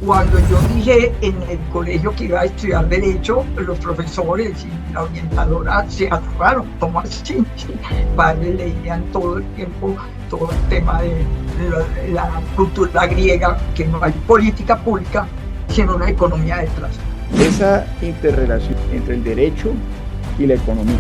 Cuando yo dije en el colegio que iba a estudiar Derecho, los profesores y la orientadora se aterraron. ¿Cómo así? Padres leían todo el tiempo todo el tema de la cultura griega, que no hay política pública, sino una economía detrás. Esa interrelación entre el derecho y la economía,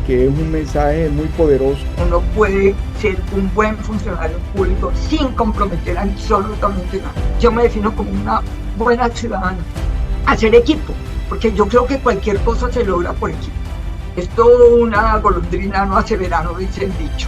que es un mensaje muy poderoso. Uno puede ser un buen funcionario público sin comprometer absolutamente nada. Yo me defino como una buena ciudadana. Hacer equipo, porque yo creo que cualquier cosa se logra por equipo. Esto una golondrina no hace verano, dice el dicho.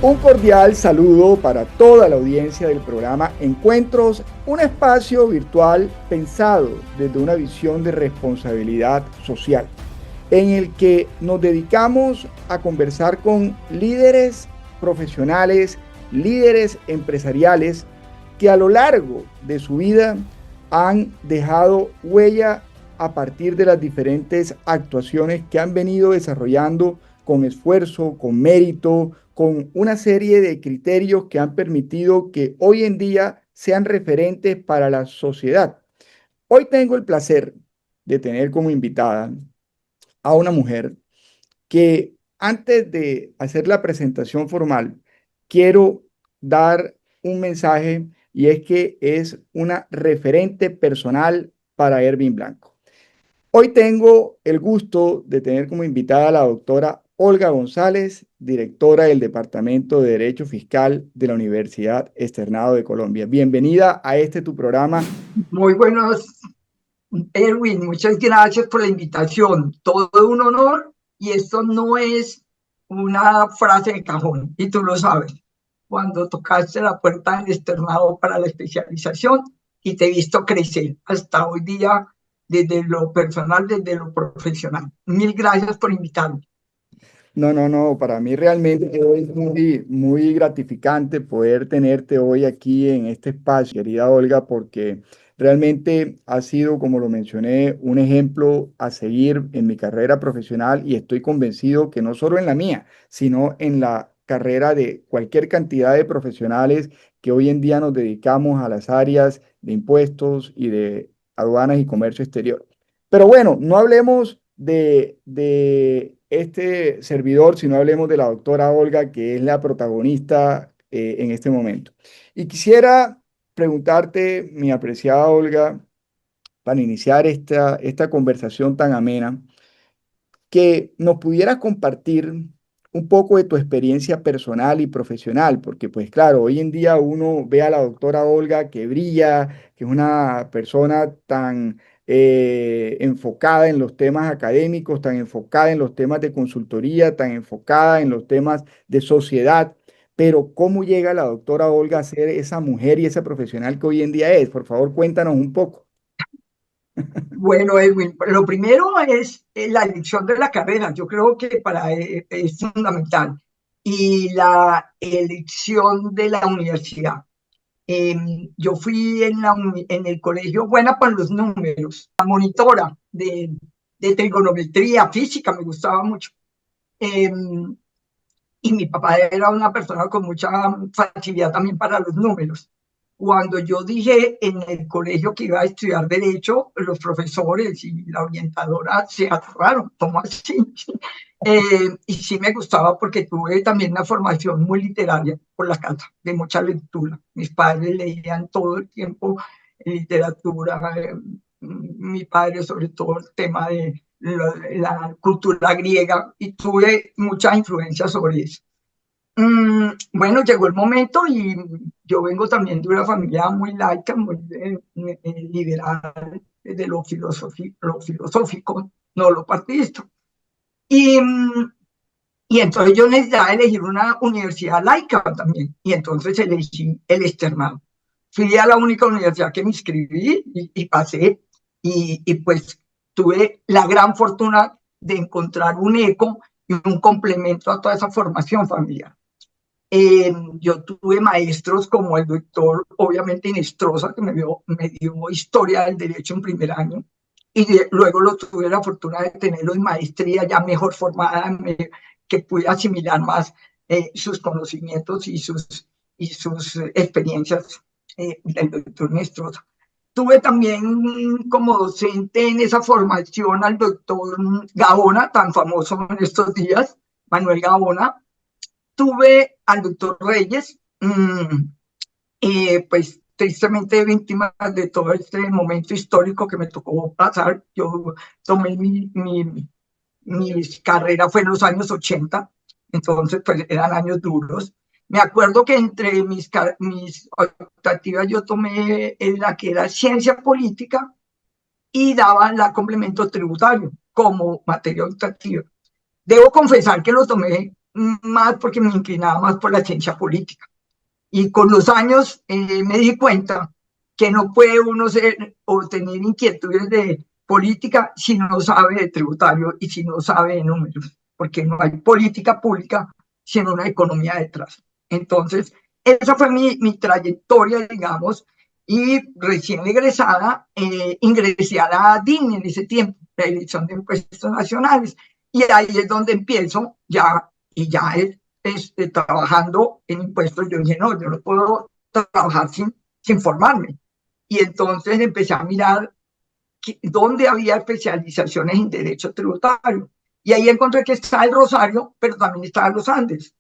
Un cordial saludo para toda la audiencia del programa Encuentros, un espacio virtual pensado desde una visión de responsabilidad social, en el que nos dedicamos a conversar con líderes profesionales, líderes empresariales, que a lo largo de su vida han dejado huella a partir de las diferentes actuaciones que han venido desarrollando con esfuerzo, con mérito, con una serie de criterios que han permitido que hoy en día sean referentes para la sociedad. Hoy tengo el placer de tener como invitada a una mujer que, antes de hacer la presentación formal, quiero dar un mensaje, y es que es una referente personal para Ervin Blanco. Hoy tengo el gusto de tener como invitada a la doctora Olga González, directora del Departamento de Derecho Fiscal de la Universidad Externado de Colombia. Bienvenida a tu programa. Muy buenos, Erwin, muchas gracias por la invitación. Todo un honor, y esto no es una frase de cajón, y tú lo sabes. Cuando tocaste la puerta del externado para la especialización y te he visto crecer hasta hoy día, desde lo personal, desde lo profesional. Mil gracias por invitarme. No, para mí realmente es muy gratificante poder tenerte hoy aquí en este espacio, querida Olga, porque realmente ha sido, como lo mencioné, un ejemplo a seguir en mi carrera profesional, y estoy convencido que no solo en la mía, sino en la carrera de cualquier cantidad de profesionales que hoy en día nos dedicamos a las áreas de impuestos y de aduanas y comercio exterior. Pero bueno, no hablemos de este servidor, sino hablemos de la doctora Olga, que es la protagonista en este momento. Y quisiera preguntarte, mi apreciada Olga, para iniciar esta conversación tan amena, que nos pudieras compartir un poco de tu experiencia personal y profesional, porque pues claro, hoy en día uno ve a la doctora Olga que brilla, que es una persona tan enfocada en los temas académicos, tan enfocada en los temas de consultoría, tan enfocada en los temas de sociedad, pero ¿cómo llega la doctora Olga a ser esa mujer y esa profesional que hoy en día es? Por favor, cuéntanos un poco. Bueno, Edwin, lo primero es la elección de la carrera. Yo creo que es fundamental. Y la elección de la universidad. Eh, yo fui en el colegio buena para los números, la monitora de trigonometría, física, me gustaba mucho. Eh, y mi papá era una persona con mucha facilidad también para los números. Cuando yo dije en el colegio que iba a estudiar Derecho, los profesores y la orientadora se aterraron, ¿cómo así? Y sí me gustaba porque tuve también una formación muy literaria por la casa, de mucha lectura. Mis padres leían todo el tiempo literatura, mi padre sobre todo el tema de la cultura griega, y tuve mucha influencia sobre eso. Bueno, llegó el momento, y yo vengo también de una familia muy laica, muy liberal, de lo filosófico, no lo partidista. Y, y entonces yo necesitaba elegir una universidad laica también, y entonces elegí el externado. Fui a la única universidad que me inscribí y pasé, y pues tuve la gran fortuna de encontrar un eco y un complemento a toda esa formación familiar. Yo tuve maestros como el doctor, obviamente Inestrosa, que me dio historia del derecho en primer año, y luego lo tuve la fortuna de tenerlo en maestría ya mejor formada, que pude asimilar más sus conocimientos y sus experiencias del doctor Nestrosa. Tuve también como docente en esa formación al doctor Gaona, tan famoso en estos días, Manuel Gaona. Tuve al doctor Reyes, pues tristemente víctima de todo este momento histórico que me tocó pasar. Yo tomé mi carrera fue en los años 80, entonces pues eran años duros. Me acuerdo que entre mis optativas yo tomé la que era ciencia política y daba la complemento tributario como materia optativa. Debo confesar que lo tomé más porque me inclinaba más por la ciencia política. Y con los años me di cuenta que no puede uno ser o tener inquietudes de política si no sabe de tributario y si no sabe de números, porque no hay política pública sino una economía detrás. Entonces, esa fue mi trayectoria, digamos, y recién egresada ingresé a la DIN en ese tiempo, la Dirección de Impuestos Nacionales, y ahí es donde empiezo ya, y ya trabajando en impuestos. Yo dije, no, yo no puedo trabajar sin formarme. Y entonces empecé a mirar dónde había especializaciones en derecho tributario. Y ahí encontré que estaba el Rosario, pero también estaba los Andes.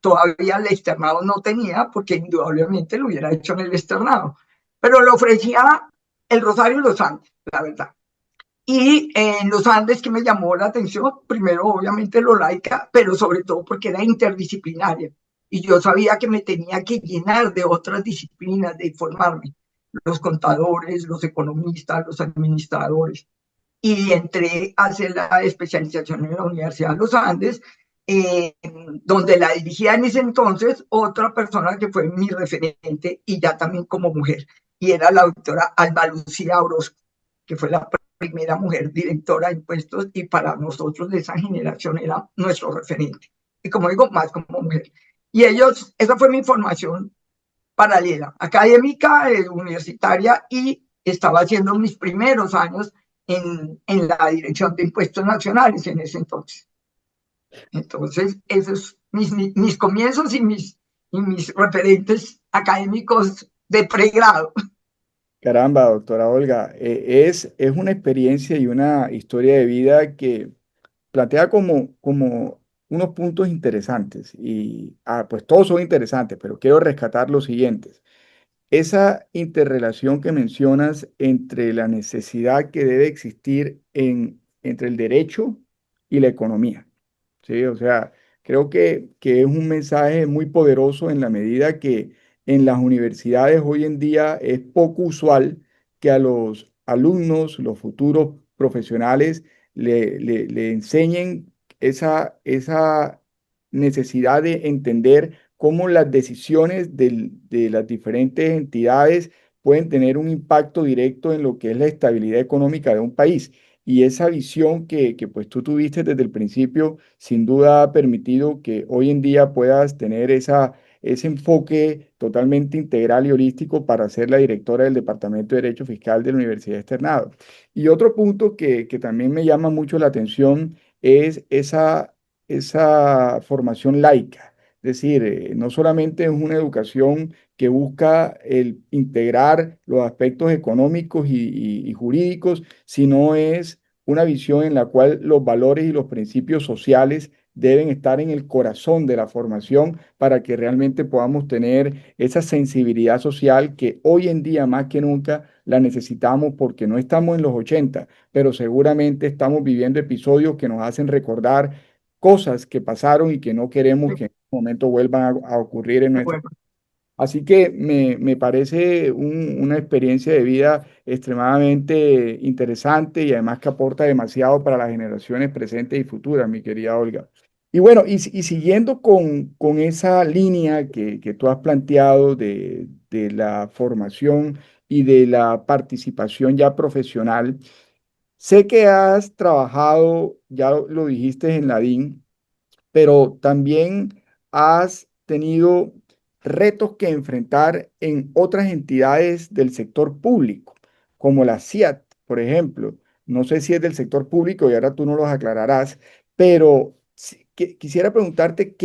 Todavía el externado no tenía, porque indudablemente lo hubiera hecho en el externado. Pero lo ofrecía el Rosario y los Andes, la verdad. Y en los Andes, que me llamó la atención, primero obviamente lo laica, pero sobre todo porque era interdisciplinaria. Y yo sabía que me tenía que llenar de otras disciplinas, de formarme, los contadores, los economistas, los administradores. Y entré a hacer la especialización en la Universidad de los Andes, eh, donde la dirigía en ese entonces otra persona que fue mi referente y ya también como mujer, y era la doctora Alba Lucía Orozco, que fue la primera mujer directora de impuestos y para nosotros de esa generación era nuestro referente. Y como digo, más como mujer. Y ellos, esa fue mi formación paralela, académica, universitaria, y estaba haciendo mis primeros años en la Dirección de Impuestos Nacionales en ese entonces. Entonces, esos mis comienzos y mis referentes académicos de pregrado. Caramba, doctora Olga, es una experiencia y una historia de vida que plantea como unos puntos interesantes y pues todos son interesantes, pero quiero rescatar los siguientes. Esa interrelación que mencionas entre la necesidad que debe existir entre el derecho y la economía. Sí, o sea, creo que es un mensaje muy poderoso en la medida que en las universidades hoy en día es poco usual que a los alumnos, los futuros profesionales, le enseñen esa necesidad de entender cómo las decisiones de las diferentes entidades pueden tener un impacto directo en lo que es la estabilidad económica de un país. Y esa visión que pues tú tuviste desde el principio, sin duda ha permitido que hoy en día puedas tener ese enfoque totalmente integral y holístico para ser la directora del Departamento de Derecho Fiscal de la Universidad Externado. Y otro punto que también me llama mucho la atención es esa formación laica. Es decir, no solamente es una educación que busca el integrar los aspectos económicos y jurídicos, sino es una visión en la cual los valores y los principios sociales deben estar en el corazón de la formación para que realmente podamos tener esa sensibilidad social que hoy en día más que nunca la necesitamos porque no estamos en los 80, pero seguramente estamos viviendo episodios que nos hacen recordar cosas que pasaron y que no queremos que en este momento vuelvan a ocurrir en nuestra. Bueno, Así que me parece una experiencia de vida extremadamente interesante y además que aporta demasiado para las generaciones presentes y futuras, mi querida Olga. Y bueno, y siguiendo con esa línea que tú has planteado de la formación y de la participación ya profesional, sé que has trabajado, ya lo dijiste en la DIN, pero también has tenido retos que enfrentar en otras entidades del sector público, como la CIAT, por ejemplo. No sé si es del sector público y ahora tú no los aclararás, pero quisiera preguntarte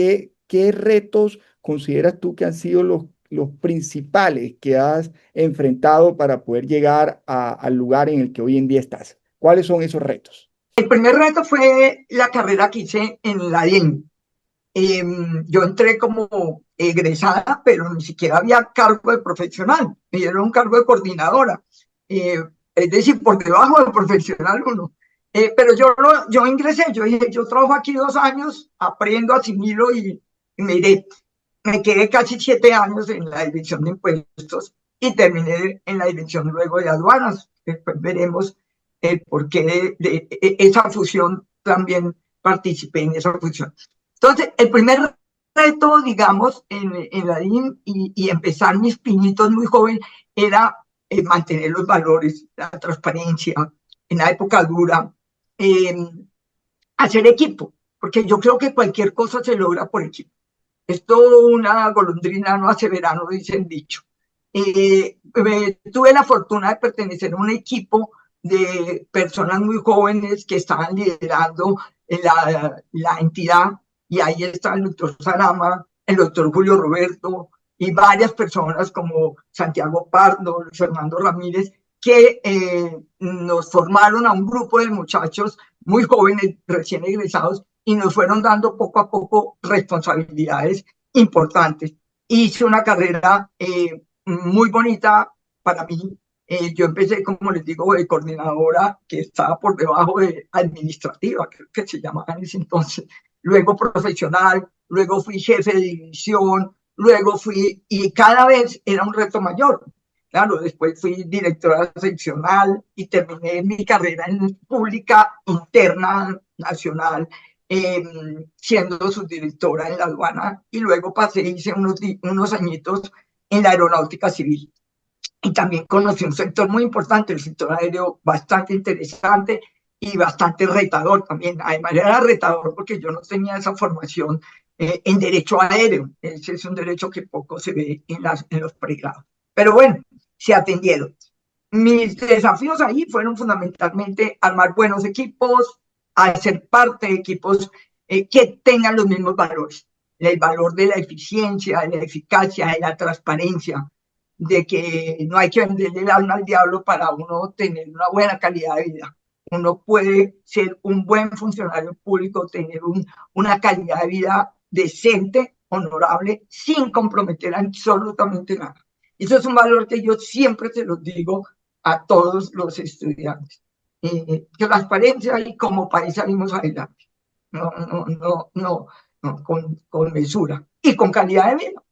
¿qué retos consideras tú que han sido los principales que has enfrentado para poder llegar al lugar en el que hoy en día estás? ¿Cuáles son esos retos? El primer reto fue la carrera que hice en la DIN. Yo entré como egresada, pero ni siquiera había cargo de profesional, me dieron un cargo de coordinadora, es decir, por debajo del profesional uno. Pero yo ingresé, yo dije, yo trabajo aquí 2 años, aprendo, asimilo y me iré. Me quedé casi 7 años en la dirección de impuestos y terminé en la dirección luego de aduanas. Después veremos el porqué de esa fusión, también participé en esa fusión. Entonces, el primer reto, digamos, en la DIN y empezar mis pinitos muy joven era mantener los valores, la transparencia, en la época dura, eh, hacer equipo, porque yo creo que cualquier cosa se logra por equipo. Esto una golondrina no hace verano, dice el dicho. Tuve la fortuna de pertenecer a un equipo de personas muy jóvenes que estaban liderando la entidad, y ahí está el doctor Sarama, el doctor Julio Roberto y varias personas como Santiago Pardo, Fernando Ramírez, que nos formaron a un grupo de muchachos muy jóvenes, recién egresados, y nos fueron dando poco a poco responsabilidades importantes. Hice una carrera muy bonita para mí. Yo empecé, como les digo, de coordinadora, que estaba por debajo de administrativa, creo que se llamaba en ese entonces, luego profesional, luego fui jefe de división, luego fui, y cada vez era un reto mayor. Claro, después fui directora seccional y terminé mi carrera en pública interna nacional, siendo subdirectora en la aduana, y luego pasé, hice unos añitos en la aeronáutica civil. Y también conocí un sector muy importante, el sector aéreo, bastante interesante y bastante retador también. Además era retador porque yo no tenía esa formación en derecho aéreo. Ese es un derecho que poco se ve en los pregrados. Pero bueno, se atendieron. Mis desafíos ahí fueron fundamentalmente armar buenos equipos, hacer parte de equipos que tengan los mismos valores. El valor de la eficiencia, de la eficacia, de la transparencia, de que no hay que venderle el alma al diablo para uno tener una buena calidad de vida. Uno puede ser un buen funcionario público, tener una calidad de vida decente, honorable, sin comprometer absolutamente nada. Eso es un valor que yo siempre se los digo a todos los estudiantes. Transparencia, y como país salimos adelante. No, con mesura y con calidad de vida.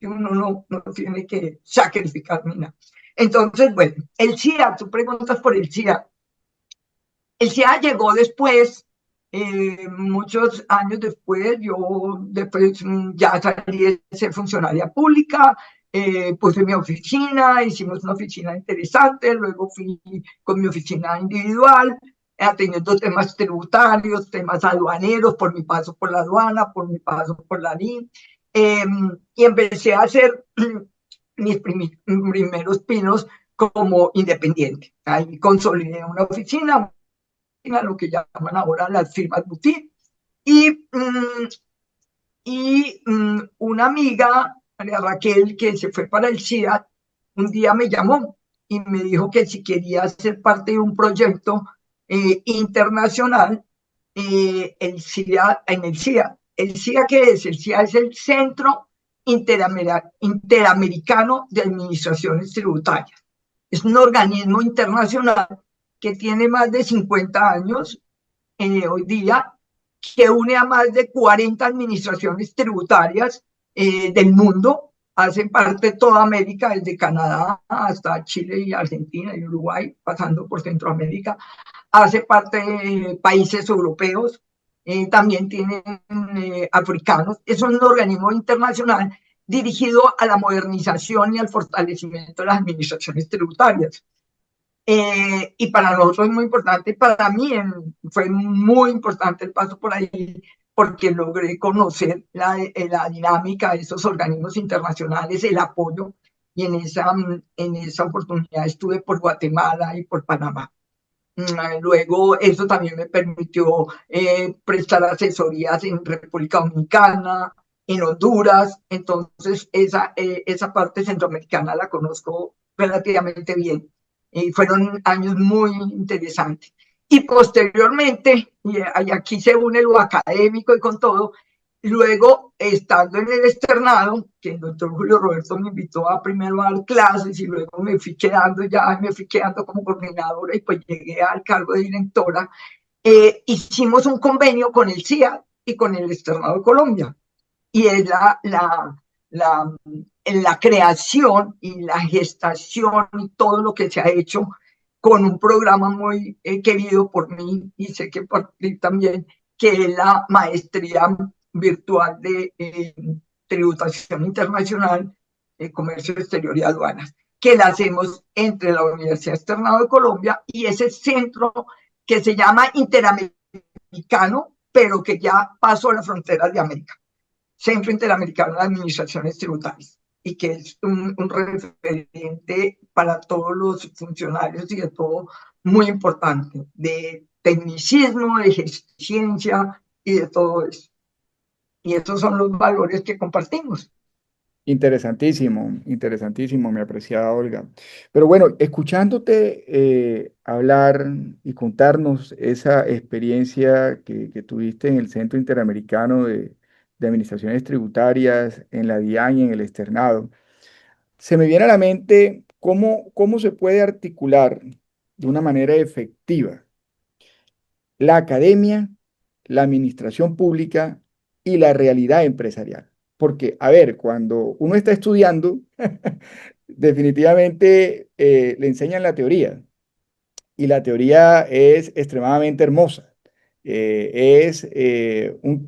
Uno no tiene que sacrificar ni nada. Entonces, bueno, el CIA, tú preguntas por el CIA. El CIA llegó después, muchos años después. Yo después ya salí de ser funcionaria pública, puse mi oficina, hicimos una oficina interesante, luego fui con mi oficina individual, atendiendo temas tributarios, temas aduaneros, por mi paso por la aduana, por mi paso por la DIN, y empecé a hacer mis primeros pinos como independiente. Ahí consolidé una oficina, lo que llaman ahora las firmas boutique, y, una amiga, María Raquel, que se fue para el CIA, un día me llamó y me dijo que si quería ser parte de un proyecto internacional, el CIA, en el CIA. ¿El CIA qué es? El CIA es el Centro Interamericano de Administraciones Tributarias. Es un organismo internacional que tiene más de 50 años hoy día, que une a más de 40 administraciones tributarias del mundo. Hacen parte de toda América, desde Canadá hasta Chile y Argentina y Uruguay, pasando por Centroamérica. Hace parte de países europeos, también tienen africanos. Es un organismo internacional dirigido a la modernización y al fortalecimiento de las administraciones tributarias. Y para nosotros es muy importante, para mí fue muy importante el paso por ahí, porque logré conocer la dinámica de esos organismos internacionales, el apoyo, y en esa oportunidad estuve por Guatemala y por Panamá. Luego eso también me permitió prestar asesorías en República Dominicana, en Honduras, entonces esa parte centroamericana la conozco relativamente bien. Fueron años muy interesantes. Y posteriormente, y aquí se une lo académico y con todo, luego estando en el externado, que el doctor Julio Roberto me invitó a primero a dar clases y luego me fui quedando como coordinadora y pues llegué al cargo de directora, hicimos un convenio con el CIA y con el externado de Colombia y es la, la creación y la gestación y todo lo que se ha hecho con un programa muy querido por mí y sé que por ti también, que es la maestría virtual de tributación internacional, comercio exterior y aduanas, que la hacemos entre la Universidad Externado de Colombia y ese centro que se llama Interamericano, pero que ya pasó a las fronteras de América. Centro Interamericano de Administraciones Tributarias, y que es un referente para todos los funcionarios y de todo muy importante, de tecnicismo, de ciencia y de todo eso. Y esos son los valores que compartimos. Interesantísimo, interesantísimo, mi apreciada Olga. Pero bueno, escuchándote hablar y contarnos esa experiencia que tuviste en el Centro Interamericano de Administraciones Tributarias, en la DIAN y en el externado, se me viene a la mente cómo se puede articular de una manera efectiva la academia, la administración pública y la realidad empresarial. Porque, a ver, cuando uno está estudiando, definitivamente le enseñan la teoría y la teoría es extremadamente hermosa.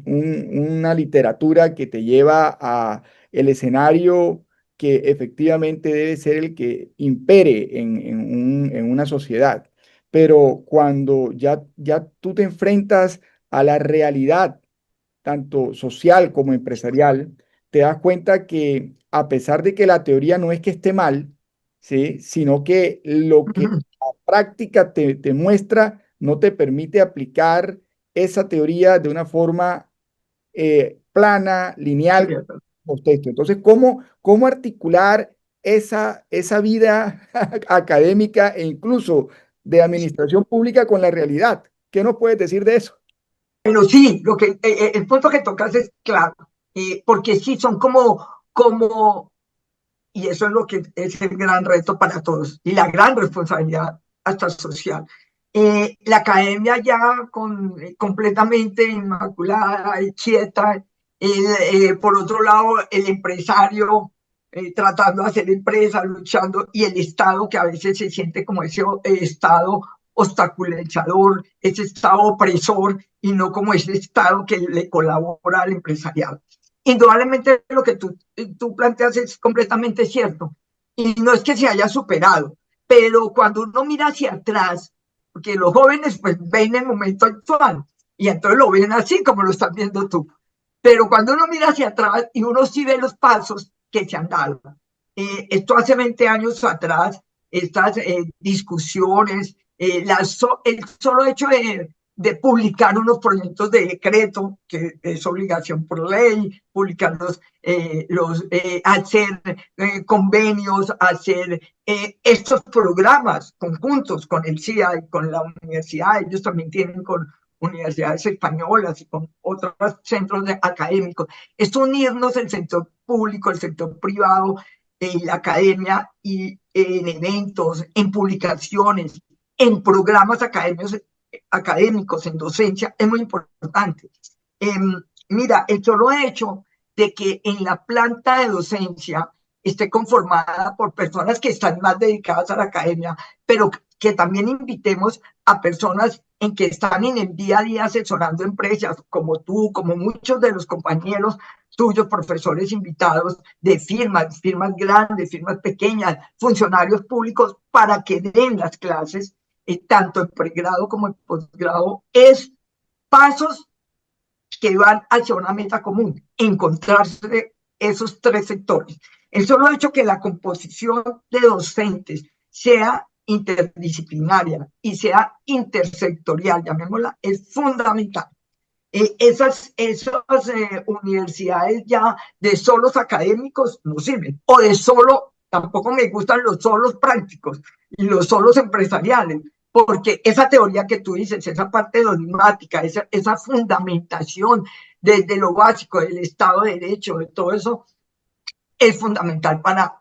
Una literatura que te lleva a el escenario que efectivamente debe ser el que impere en una sociedad. Pero cuando ya tú te enfrentas a la realidad, tanto social como empresarial, te das cuenta que a pesar de que la teoría no es que esté mal, ¿sí? Sino que lo que la práctica te muestra no te permite aplicar esa teoría de una forma plana, lineal, como texto. Entonces, ¿cómo articular esa vida académica e incluso de administración pública con la realidad? ¿Qué nos puedes decir de eso? Pero sí, el punto que tocas es claro, porque sí, son y eso es lo que es el gran reto para todos y la gran responsabilidad hasta social. La academia ya completamente inmaculada y quieta, por otro lado el empresario tratando de hacer empresa, luchando, y el Estado que a veces se siente como ese Estado obstaculizador, ese Estado opresor y no como ese Estado que le colabora al empresariado. Indudablemente lo que tú planteas es completamente cierto. Y no es que se haya superado, pero cuando uno mira hacia atrás, porque los jóvenes pues ven el momento actual y entonces lo ven así como lo estás viendo tú. Pero cuando uno mira hacia atrás y uno sí ve los pasos que se han dado. Esto hace 20 años atrás, estas discusiones, el solo hecho de publicar unos proyectos de decreto, que es obligación por ley, publicarlos, hacer convenios, hacer estos programas conjuntos con el CIA y con la universidad. Ellos también tienen con universidades españolas y con otros centros académicos. Es unirnos el sector público, el sector privado, la academia y en eventos, en publicaciones, en programas académicos, en docencia, es muy importante. Mira, el solo hecho de que en la planta de docencia esté conformada por personas que están más dedicadas a la academia, pero que también invitemos a personas en que están en el día a día asesorando empresas, como tú, como muchos de los compañeros tuyos, profesores invitados de firmas grandes, firmas pequeñas, funcionarios públicos, para que den las clases, tanto en pregrado como en posgrado, es pasos que van hacia una meta común, encontrarse esos tres sectores. El solo hecho que la composición de docentes sea interdisciplinaria y sea intersectorial, llamémosla, es fundamental. esas universidades ya de solos académicos no sirven, o de solo, tampoco me gustan los solos prácticos y los solos empresariales, porque esa teoría que tú dices, esa parte dogmática, esa fundamentación desde lo básico del Estado de Derecho, de todo eso, es fundamental para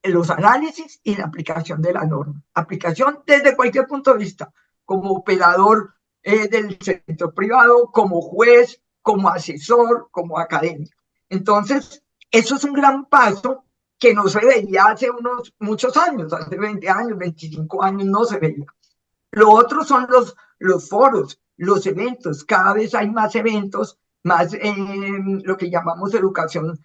los análisis y la aplicación de la norma. Aplicación desde cualquier punto de vista, como operador del sector privado, como juez, como asesor, como académico. Entonces, eso es un gran paso que no se veía hace muchos años, hace 20 años, 25 años no se veía. Lo otro son los foros, los eventos. Cada vez hay más eventos, más lo que llamamos educación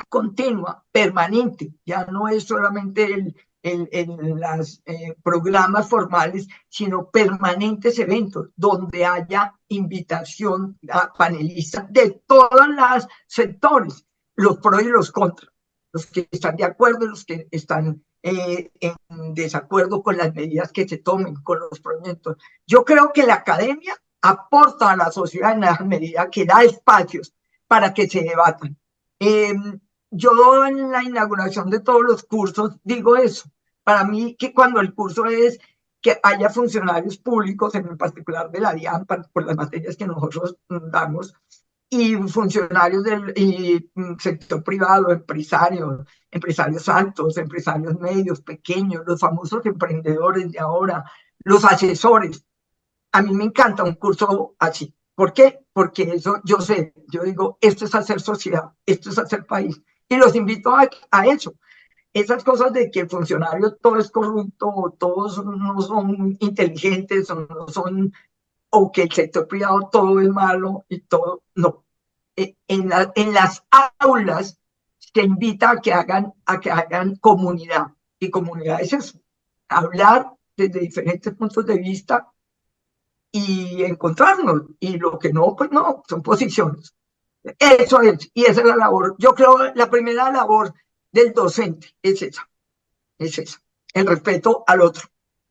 continua, permanente. Ya no es solamente los programas formales, sino permanentes eventos donde haya invitación a panelistas de todos los sectores, los pros y los contras, los que están de acuerdo y los que están en desacuerdo con las medidas que se tomen, con los proyectos. Yo creo que la academia aporta a la sociedad en la medida que da espacios para que se debatan. Yo en la inauguración de todos los cursos digo eso. Para mí, que cuando el curso es que haya funcionarios públicos, en particular de la DIAN, por las materias que nosotros damos, y funcionarios del sector privado, empresarios altos, empresarios medios, pequeños, los famosos emprendedores de ahora, los asesores. A mí me encanta un curso así. ¿Por qué? Porque eso yo sé, yo digo, esto es hacer sociedad, esto es hacer país. Y los invito a eso. Esas cosas de que el funcionario todo es corrupto, todos no son inteligentes, o no son, o que el sector privado todo es malo y todo, no. En las aulas se invita a que hagan comunidad. Y comunidad es eso, hablar desde diferentes puntos de vista y encontrarnos. Y lo que no, pues no, son posiciones. Eso es, y esa es la labor. Yo creo la primera labor del docente es esa, el respeto al otro,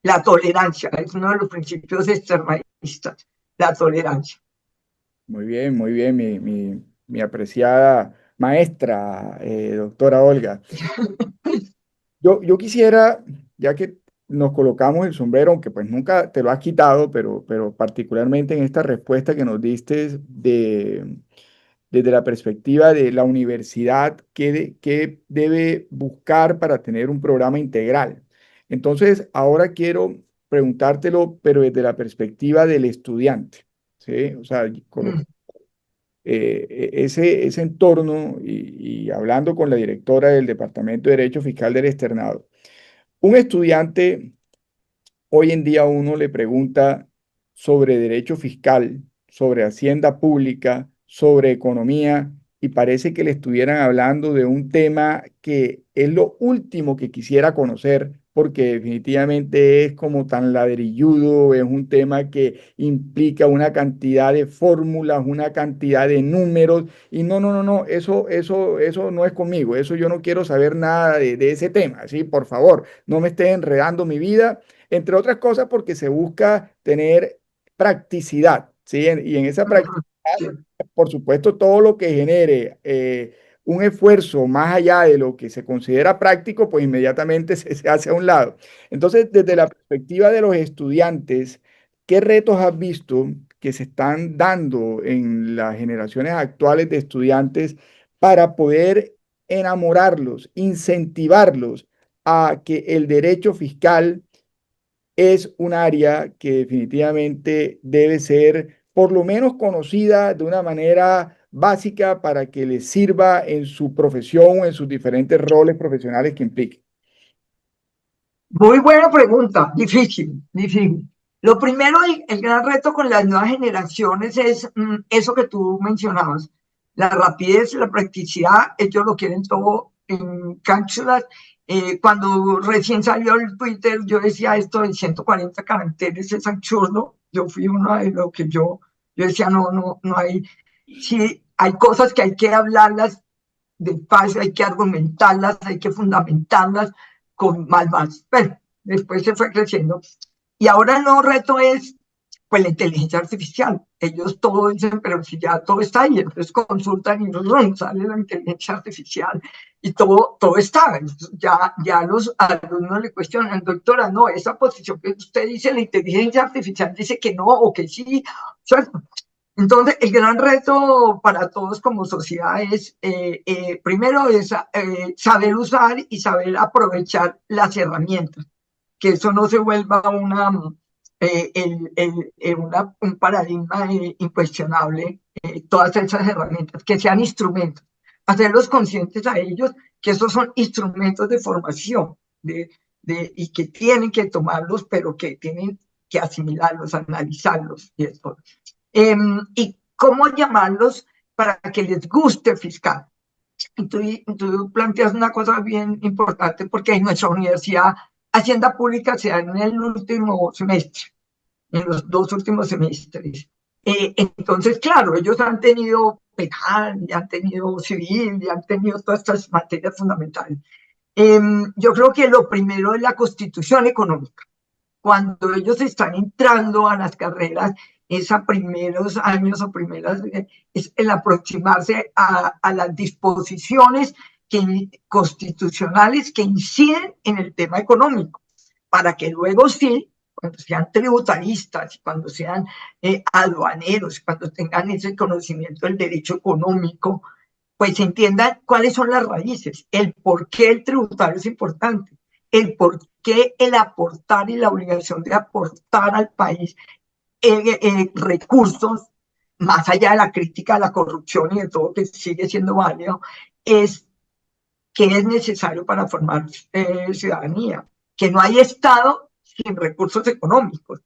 la tolerancia, es uno de los principios externalistas, la tolerancia. Muy bien, mi apreciada maestra, doctora Olga. Yo quisiera, ya que nos colocamos el sombrero, aunque pues nunca te lo has quitado, pero particularmente en esta respuesta que nos diste desde la perspectiva de la universidad, ¿qué debe buscar para tener un programa integral? Entonces, ahora quiero preguntártelo, pero desde la perspectiva del estudiante, ¿sí? O sea, Mm. ese entorno y hablando con la directora del Departamento de Derecho Fiscal del Externado. Un estudiante, hoy en día uno le pregunta sobre derecho fiscal, sobre hacienda pública, sobre economía, y parece que le estuvieran hablando de un tema que es lo último que quisiera conocer, porque definitivamente es como tan ladrilludo, es un tema que implica una cantidad de fórmulas, una cantidad de números, y no, eso no es conmigo, eso yo no quiero saber nada de ese tema, ¿sí? Por favor, no me esté enredando mi vida, entre otras cosas porque se busca tener practicidad, ¿sí? Y en esa Ujú. practicidad, Sí. por supuesto, todo lo que genere un esfuerzo más allá de lo que se considera práctico, pues inmediatamente se hace a un lado. Entonces, desde la perspectiva de los estudiantes, ¿qué retos has visto que se están dando en las generaciones actuales de estudiantes para poder enamorarlos, incentivarlos a que el derecho fiscal es un área que definitivamente debe ser por lo menos conocida de una manera básica para que les sirva en su profesión o en sus diferentes roles profesionales que implique? Muy buena pregunta, difícil, difícil. Lo primero, el gran reto con las nuevas generaciones es eso que tú mencionabas, la rapidez, la practicidad, ellos lo quieren todo en cápsulas. Cuando recién salió el Twitter, yo decía esto en 140 caracteres es absurdo. Yo fui uno de lo que yo decía, no hay, sí, hay cosas que hay que hablarlas despacio, hay que argumentarlas, hay que fundamentarlas con más. Pero después se fue creciendo. Y ahora el nuevo reto es pues la inteligencia artificial. Ellos todo dicen, pero si ya todo está ahí, entonces consultan y no sale la inteligencia artificial y todo está. Ya los alumnos le cuestionan, doctora, no, esa posición que usted dice, la inteligencia artificial dice que no o que sí, ¿cierto? Entonces, el gran reto para todos como sociedad es, primero, es saber usar y saber aprovechar las herramientas, que eso no se vuelva un paradigma incuestionable, todas esas herramientas, que sean instrumentos, hacerlos conscientes a ellos que esos son instrumentos de formación y que tienen que tomarlos, pero que tienen que asimilarlos, analizarlos y eso. Y cómo llamarlos para que les guste fiscal. Tú planteas una cosa bien importante porque en nuestra universidad Hacienda Pública se da en el último semestre, en los 2 últimos semestres. Entonces, claro, ellos han tenido penal, y han tenido civil, y han tenido todas estas materias fundamentales. Yo creo que lo primero es la constitución económica. Cuando ellos están entrando a las carreras, es a primeros años o primeras, es el aproximarse a las disposiciones constitucionales que inciden en el tema económico, para que luego sí, cuando sean tributaristas, cuando sean aduaneros, cuando tengan ese conocimiento del derecho económico, pues entiendan cuáles son las raíces, el por qué el tributario es importante, el por qué el aportar y la obligación de aportar al país recursos, más allá de la crítica a la corrupción y de todo que sigue siendo válido, es que es necesario para formar ciudadanía, que no hay Estado sin recursos económicos,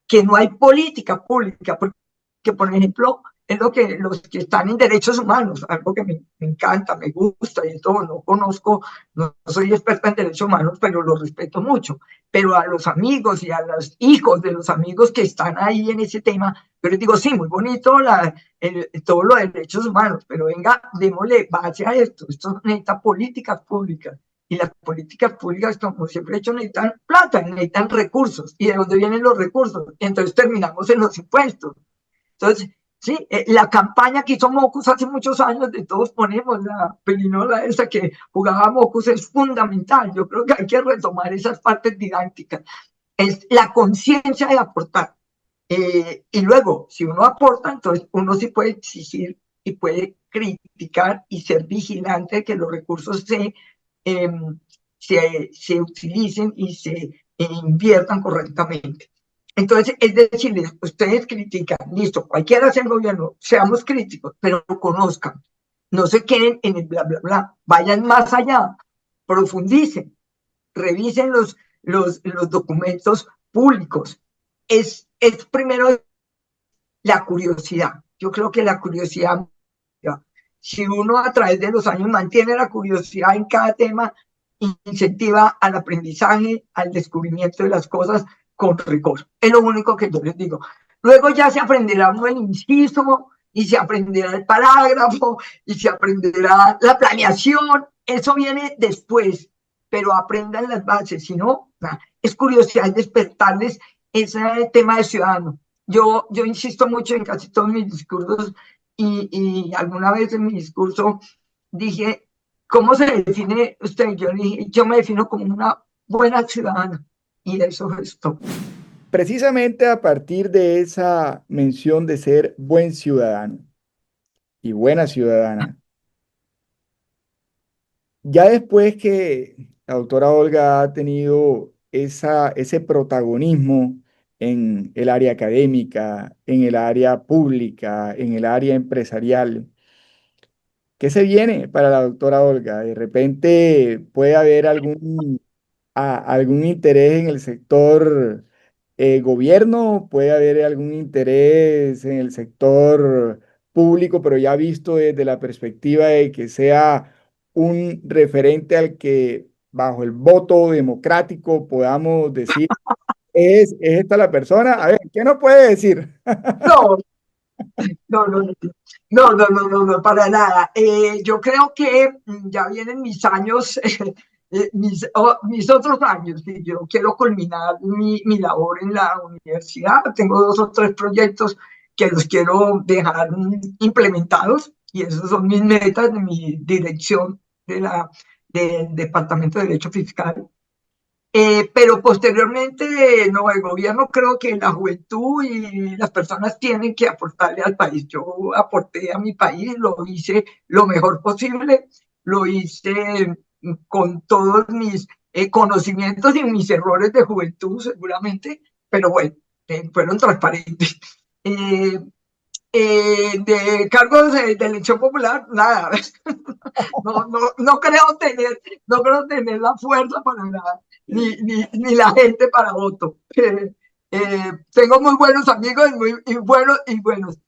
que no hay política pública, porque por ejemplo, es lo que los que están en derechos humanos, algo que me encanta, me gusta y todo, no conozco, no soy experta en derechos humanos, pero lo respeto mucho. Pero a los amigos y a los hijos de los amigos que están ahí en ese tema, yo les digo, sí, muy bonito todo lo de derechos humanos, pero venga, démosle base a esto necesita políticas públicas. Y las políticas públicas, como siempre he hecho, necesitan plata, necesitan recursos. ¿Y de dónde vienen los recursos? Entonces terminamos en los impuestos. Entonces, sí, la campaña que hizo Mocus hace muchos años, de todos ponemos la pelinola esa que jugaba Mocus, es fundamental. Yo creo que hay que retomar esas partes didácticas. Es la conciencia de aportar. Y luego, si uno aporta, entonces uno sí puede exigir y puede criticar y ser vigilante de que los recursos eh, se utilicen y se inviertan correctamente. Entonces, es decirles, ustedes critican, listo, cualquiera sea el gobierno, seamos críticos, pero conozcan, no se queden en el bla, bla, bla, vayan más allá, profundicen, revisen los documentos públicos. Es primero la curiosidad. Yo creo que la curiosidad, si uno a través de los años mantiene la curiosidad en cada tema, incentiva al aprendizaje, al descubrimiento de las cosas con rigor. Es lo único que yo les digo. Luego ya se aprenderá uno el inciso y se aprenderá el parágrafo y se aprenderá la planeación. Eso viene después, pero aprendan las bases. Si no, es curiosidad despertarles ese tema de ciudadano. Yo insisto mucho en casi todos mis discursos y alguna vez en mi discurso dije, ¿cómo se define usted? Yo dije, yo me defino como una buena ciudadana y eso es todo. Precisamente a partir de esa mención de ser buen ciudadano y buena ciudadana, ya después que la doctora Olga ha tenido ese protagonismo en el área académica, en el área pública, en el área empresarial, ¿qué se viene para la doctora Olga? De repente puede haber algún interés en el sector gobierno, puede haber algún interés en el sector público, pero ya visto desde la perspectiva de que sea un referente al que bajo el voto democrático podamos decir, es esta la persona. A ver, ¿qué nos puede decir? No, no, no, no, no, no, no, no, para nada. Yo creo que ya vienen mis años mis otros años, y yo quiero culminar mi labor en la universidad. Tengo 2 o 3 proyectos que los quiero dejar implementados y esos son mis metas de mi dirección del Departamento de Derecho Fiscal. Pero posteriormente, no, el gobierno creo que la juventud y las personas tienen que aportarle al país. Yo aporté a mi país, lo hice lo mejor posible, lo hice con todos mis conocimientos y mis errores de juventud seguramente, pero bueno, fueron transparentes. Eh, de cargos de elección popular, nada. No creo tener la fuerza para nada, ni la gente para voto. Tengo muy buenos amigos y buenos.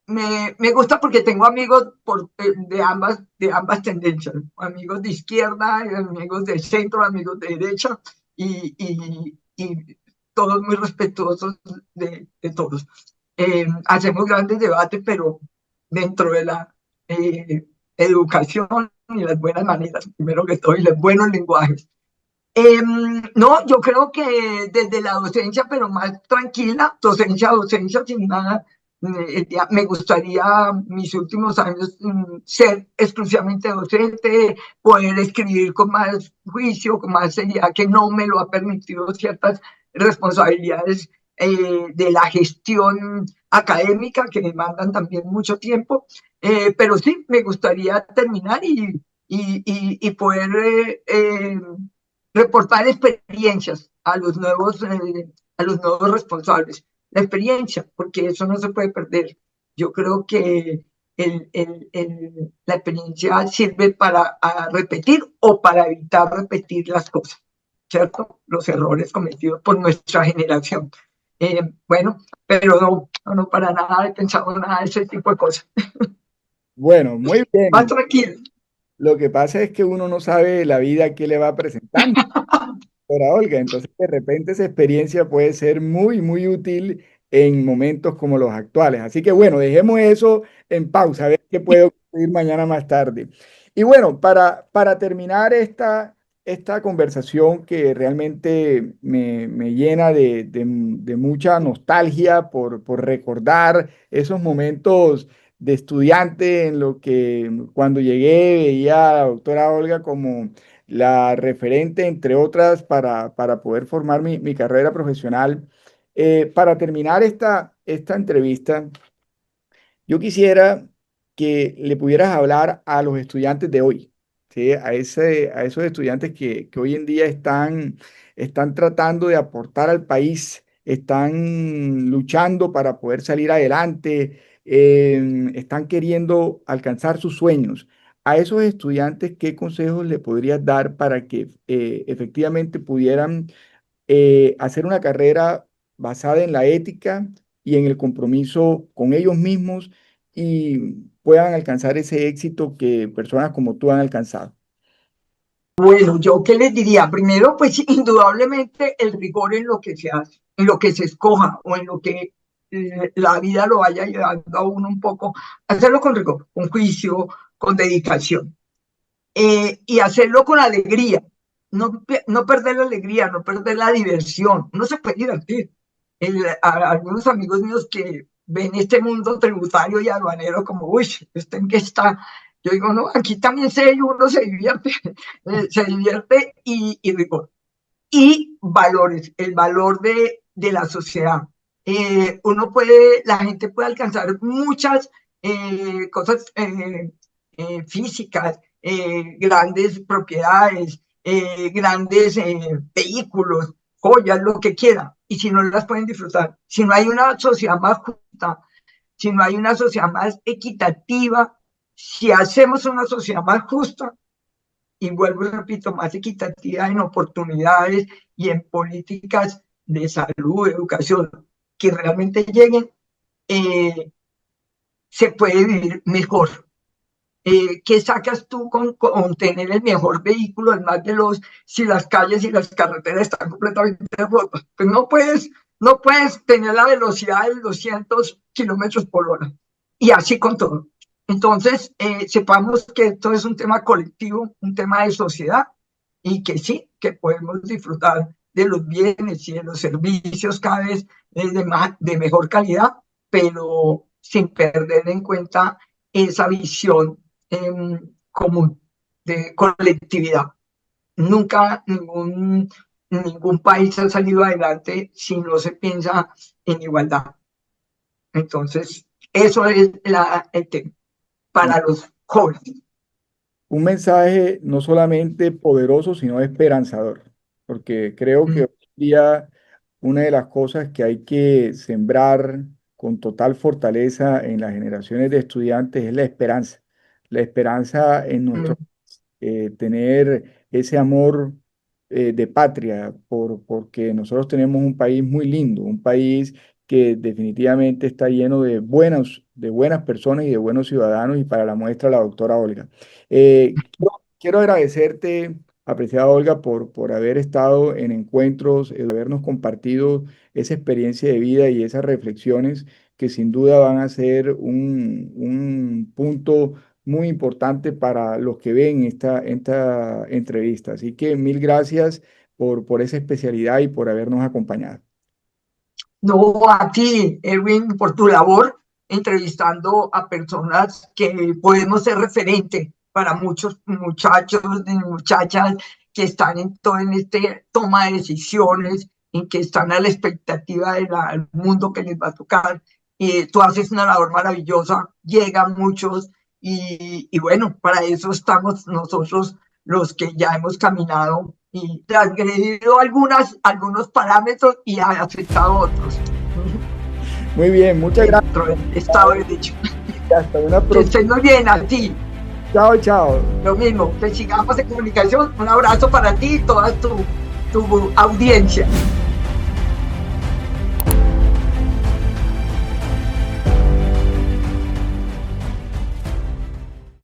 Me gusta porque tengo amigos de ambas tendencias, amigos de izquierda, amigos de centro, amigos de derecha y todos muy respetuosos de todos. Hacemos grandes debates, pero dentro de la eh, educación y las buenas maneras, primero que todo, y los buenos lenguajes. No, yo creo que desde la docencia, pero más tranquila, docencia, sin nada. Me gustaría mis últimos años ser exclusivamente docente, poder escribir con más juicio, con más seriedad, que no me lo ha permitido ciertas responsabilidades de la gestión académica que demandan también mucho tiempo. Pero sí, me gustaría terminar y poder reportar experiencias a los nuevos responsables. La experiencia, porque eso no se puede perder. Yo creo que la experiencia sirve para repetir o para evitar repetir las cosas, ¿cierto? Los errores cometidos por nuestra generación. Bueno, pero no, para nada he pensado nada de ese tipo de cosas. Bueno, muy Más bien. tranquilo. Lo que pasa es que uno no sabe la vida que le va presentando. Doctora Olga. Entonces, de repente esa experiencia puede ser muy, muy útil en momentos como los actuales. Así que bueno, dejemos eso en pausa, a ver qué puede ocurrir mañana más tarde. Y bueno, para terminar esta conversación que realmente me llena de mucha nostalgia por recordar esos momentos de estudiante en lo que cuando llegué veía a la doctora Olga como la referente, entre otras, para poder formar mi carrera profesional. Para terminar esta entrevista, yo quisiera que le pudieras hablar a los estudiantes de hoy, ¿sí? A esos estudiantes que hoy en día están tratando de aportar al país, están luchando para poder salir adelante, están queriendo alcanzar sus sueños. A esos estudiantes, ¿qué consejos le podrías dar para que efectivamente pudieran hacer una carrera basada en la ética y en el compromiso con ellos mismos y puedan alcanzar ese éxito que personas como tú han alcanzado? Bueno, yo qué les diría, primero, pues indudablemente el rigor en lo que se hace, en lo que se escoja o en lo que la vida lo vaya llevando a uno un poco, hacerlo con rigor, con juicio, con dedicación, y hacerlo con alegría, no perder la alegría, no perder la diversión, uno se puede divertir. Algunos amigos míos que ven este mundo tributario y aduanero como, uy, ¿usted en qué está? Yo digo, no, aquí también uno se divierte, y rigor. Y valores, el valor de la sociedad. La gente puede alcanzar muchas cosas físicas, grandes propiedades, grandes vehículos, joyas, lo que quiera. Y si no las pueden disfrutar, si no hay una sociedad más justa, si no hay una sociedad más equitativa, si hacemos una sociedad más justa, y vuelvo y repito, más equitativa en oportunidades y en políticas de salud, educación, que realmente lleguen, eh, se puede vivir mejor. ¿Qué sacas tú con tener el mejor vehículo, el más veloz, si las calles y las carreteras están completamente rotas? Pues no puedes tener la velocidad de 200 kilómetros por hora. Y así con todo. Entonces, sepamos que esto es un tema colectivo, un tema de sociedad, y que sí, que podemos disfrutar de los bienes y de los servicios cada vez de mejor calidad, pero sin perder en cuenta esa visión común de colectividad. Nunca ningún país ha salido adelante si no se piensa en igualdad. Entonces, eso es el tema para los jóvenes. Un mensaje no solamente poderoso, sino esperanzador, porque creo que Mm, hoy en día una de las cosas que hay que sembrar con total fortaleza en las generaciones de estudiantes es la esperanza en mm. nuestro tener ese amor de patria, porque nosotros tenemos un país muy lindo, un país que definitivamente está lleno de buenas personas y de buenos ciudadanos, y para la muestra la doctora Olga. Quiero agradecerte, apreciada Olga, por haber estado en encuentros, habernos compartido esa experiencia de vida y esas reflexiones que sin duda van a ser un punto muy importante para los que ven esta entrevista. Así que mil gracias por esa especialidad y por habernos acompañado. No, a ti, Erwin, por tu labor entrevistando a personas que podemos ser referente para muchos muchachos y muchachas que están en este toma de decisiones, en que están a la expectativa del mundo que les va a tocar. Y tú haces una labor maravillosa, llegan muchos y bueno, para eso estamos nosotros los que ya hemos caminado y transgredido algunos parámetros y aceptado otros. Muy bien, muchas gracias. Dentro del Estado de Derecho. Y hasta una Que próxima. estés muy bien, a ti. Chao, chao. Lo mismo, que sigamos en comunicación. Un abrazo para ti y toda tu audiencia.